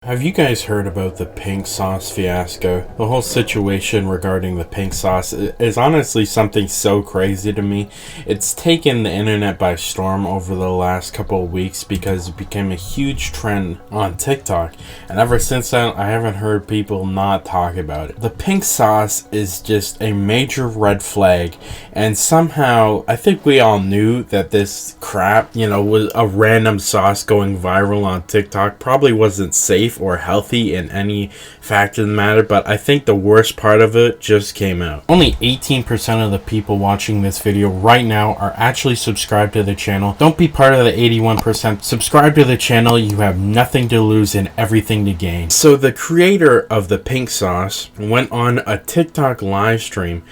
Have you guys heard about the pink sauce fiasco? The whole situation regarding the pink sauce is honestly something so crazy to me. It's taken the internet by storm over the last couple of weeks because it became a huge trend on TikTok. And ever since then, I haven't heard people not talk about it. The pink sauce is just a major red flag. And somehow, I think we all knew that this crap, was a random sauce going viral on TikTok. Probably wasn't safe or healthy in any fact of the matter, but I think the worst part of it just came out. Only 18% of the people watching this video right now are actually subscribed to the channel. Don't be part of the 81%. Subscribe to the channel. You have nothing to lose and everything to gain. So the creator of the pink sauce went on a TikTok live stream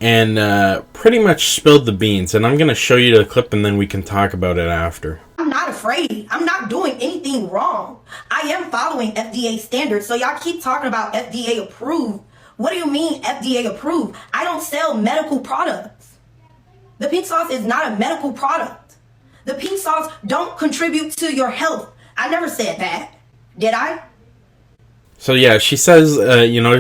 and pretty much spilled the beans, and I'm going to show you the clip and then we can talk about it after. I'm not afraid. I'm not doing anything wrong. I am following FDA standards. So y'all keep talking about FDA approved. What do you mean FDA approved? I don't sell medical products. The pink sauce is not a medical product. The pink sauce don't contribute to your health. I never said that. Did I? So yeah, she says,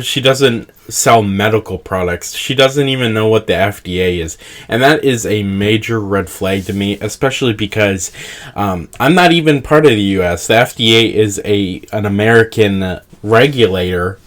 she doesn't sell medical products. She doesn't even know what the FDA is. And that is a major red flag to me, especially because I'm not even part of the U.S. The FDA is an American regulator,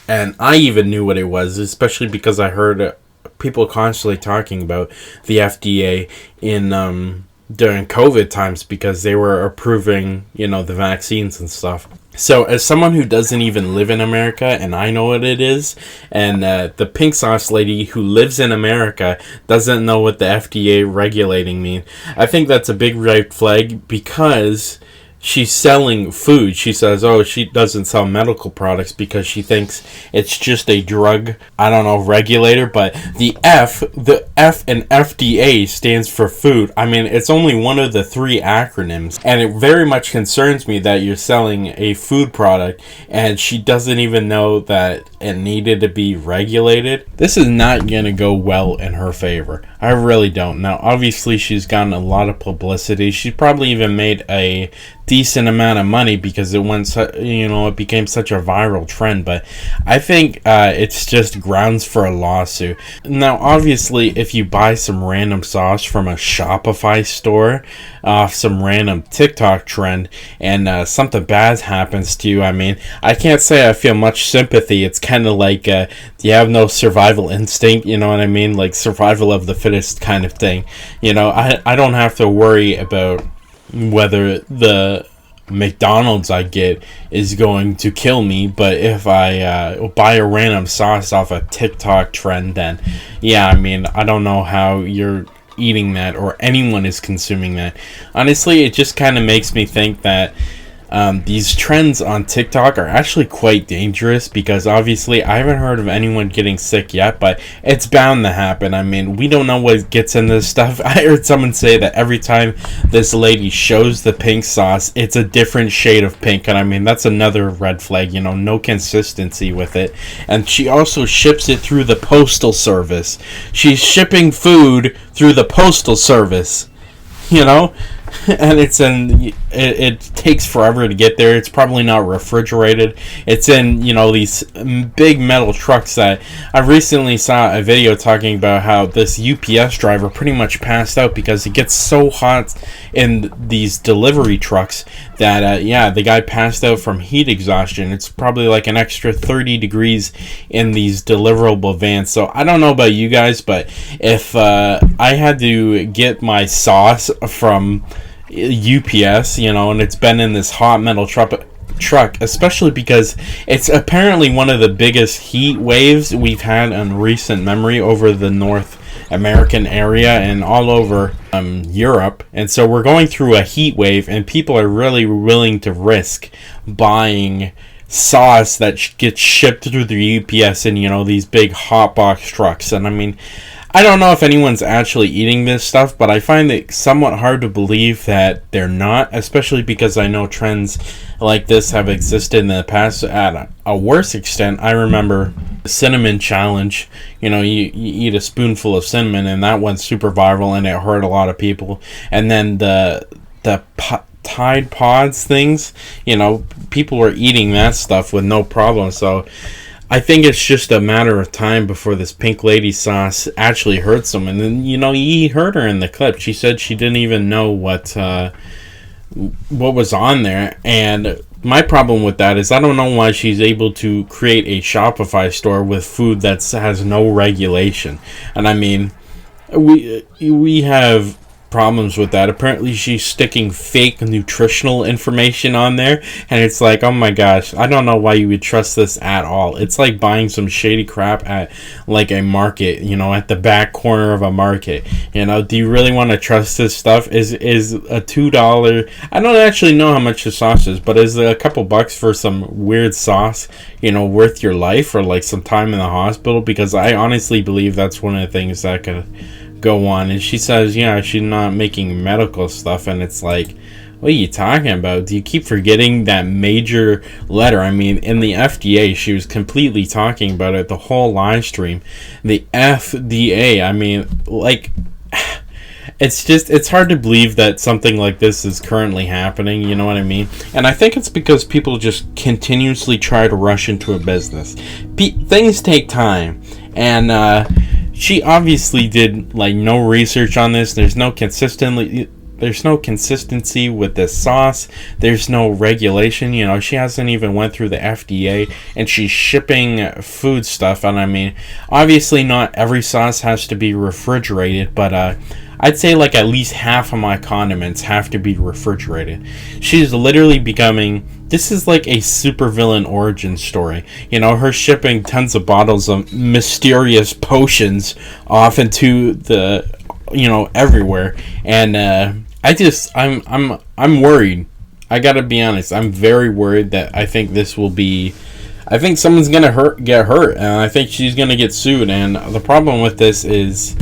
and I even knew what it was, especially because I heard people constantly talking about the FDA during COVID times because they were approving, the vaccines and stuff. So as someone who doesn't even live in America, and I know what it is, and the pink sauce lady who lives in America doesn't know what the FDA regulating means, I think that's a big red flag because she's selling food. She says, she doesn't sell medical products because she thinks it's just a drug, regulator. But the F in FDA stands for food. I mean, it's only one of the three acronyms. And it very much concerns me that you're selling a food product and she doesn't even know that it needed to be regulated. This is not going to go well in her favor. I really don't. Now, obviously, she's gotten a lot of publicity. She probably even made a decent amount of money because it became such a viral trend, but I think it's just grounds for a lawsuit. Now, obviously, if you buy some random sauce from a Shopify store off some random TikTok trend and something bad happens to you, I can't say I feel much sympathy. It's kind of like you have no survival instinct, you know what I mean? Like survival of the fittest kind of thing. I don't have to worry about whether the McDonald's I get is going to kill me, but if I buy a random sauce off a TikTok trend, then I don't know how you're eating that or anyone is consuming that. Honestly, it just kind of makes me think that these trends on TikTok are actually quite dangerous because obviously I haven't heard of anyone getting sick yet, but it's bound to happen. We don't know what gets in this stuff. I heard someone say that every time this lady shows the pink sauce, it's a different shade of pink, and that's another red flag, no consistency with it. And she also ships it through the postal service. She's shipping food through the postal service, and it takes forever to get there. It's probably not refrigerated. It's in these big metal trucks that I recently saw a video talking about how this UPS driver pretty much passed out because it gets so hot in these delivery trucks that the guy passed out from heat exhaustion. It's probably like an extra 30 degrees in these deliverable vans. So I don't know about you guys, but if I had to get my sauce from UPS, and it's been in this hot metal truck, especially because it's apparently one of the biggest heat waves we've had in recent memory over the North American area and all over Europe. And so we're going through a heat wave, and people are really willing to risk buying sauce that gets shipped through the UPS in these big hot box trucks. And I don't know if anyone's actually eating this stuff, but I find it somewhat hard to believe that they're not, especially because I know trends like this have existed in the past at a worse extent. I remember the cinnamon challenge. You eat a spoonful of cinnamon, and that went super viral, and it hurt a lot of people. And then the Tide Pods things, people were eating that stuff with no problem. So I think it's just a matter of time before this pink lady sauce actually hurts them. And then, you heard her in the clip. She said she didn't even know what was on there. And my problem with that is I don't know why she's able to create a Shopify store with food that has no regulation. And I mean, we have problems with that. Apparently she's sticking fake nutritional information on there, and it's like, oh my gosh, I don't know why you would trust this at all. It's like buying some shady crap at like a market, at the back corner of a market. Do you really want to trust this stuff? Is a $2, I don't actually know how much the sauce is, but is a couple bucks for some weird sauce worth your life or like some time in the hospital? Because I honestly believe that's one of the things that could go on. And she says, she's not making medical stuff, and it's like, what are you talking about? Do you keep forgetting that major letter? I mean, in the FDA, she was completely talking about it the whole live stream. The FDA, I mean, like, it's hard to believe that something like this is currently happening, you know what I mean? And I think it's because people just continuously try to rush into a business. Things take time, and she obviously did like no research on this. There's no consistency with this sauce. There's no regulation. She hasn't even went through the FDA, and she's shipping food stuff. And I mean, obviously not every sauce has to be refrigerated, but I'd say like at least half of my condiments have to be refrigerated. She's literally becoming, this is like a supervillain origin story. Her shipping tons of bottles of mysterious potions off into the, everywhere. And I'm worried. I gotta be honest. I'm very worried that I think someone's gonna get hurt, and I think she's gonna get sued. And the problem with this is,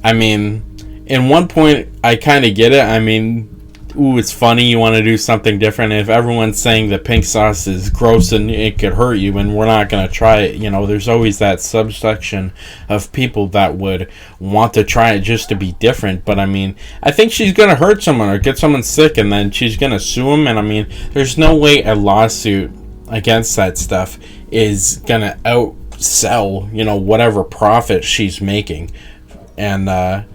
I mean, in one point, I kind of get it. I mean, it's funny, you want to do something different. If everyone's saying the pink sauce is gross and it could hurt you, and we're not going to try it, there's always that subsection of people that would want to try it just to be different. But I mean, I think she's going to hurt someone or get someone sick, and then she's going to sue them. And I mean, there's no way a lawsuit against that stuff is going to outsell, whatever profit she's making. And,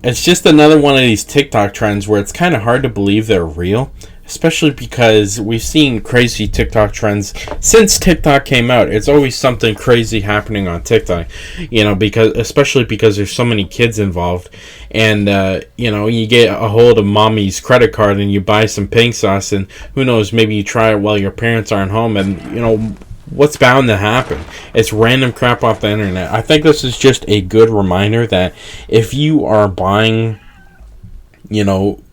it's just another one of these TikTok trends where it's kind of hard to believe they're real, especially because we've seen crazy TikTok trends since TikTok came out. It's always something crazy happening on TikTok, especially because there's so many kids involved. And, you get a hold of mommy's credit card and you buy some pink sauce, and who knows, maybe you try it while your parents aren't home, and, what's bound to happen? It's random crap off the internet. I think this is just a good reminder that if you are buying,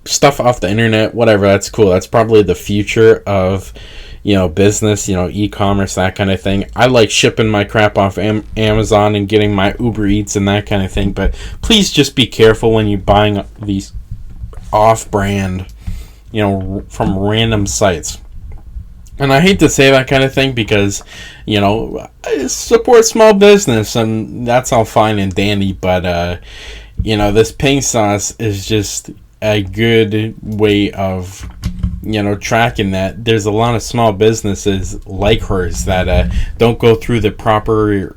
stuff off the internet, whatever, that's cool. That's probably the future of, business, e-commerce, that kind of thing. I like shipping my crap off Amazon and getting my Uber Eats and that kind of thing. But please just be careful when you're buying these off-brand, from random sites. And I hate to say that kind of thing because, I support small business, and that's all fine and dandy. But, this pink sauce is just a good way of, tracking that. There's a lot of small businesses like hers that don't go through the proper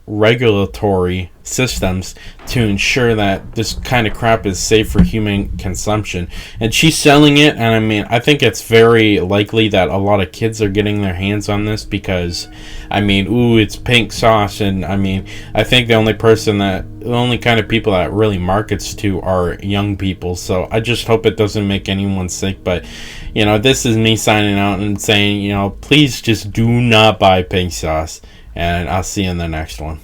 regulatory systems to ensure that this kind of crap is safe for human consumption. And she's selling it, and I mean, I think it's very likely that a lot of kids are getting their hands on this because, I mean, it's pink sauce, and I mean, I think the only kind of people that really markets to are young people. So I just hope it doesn't make anyone sick. But, this is me signing out and saying, please just do not buy pink sauce, and I'll see you in the next one.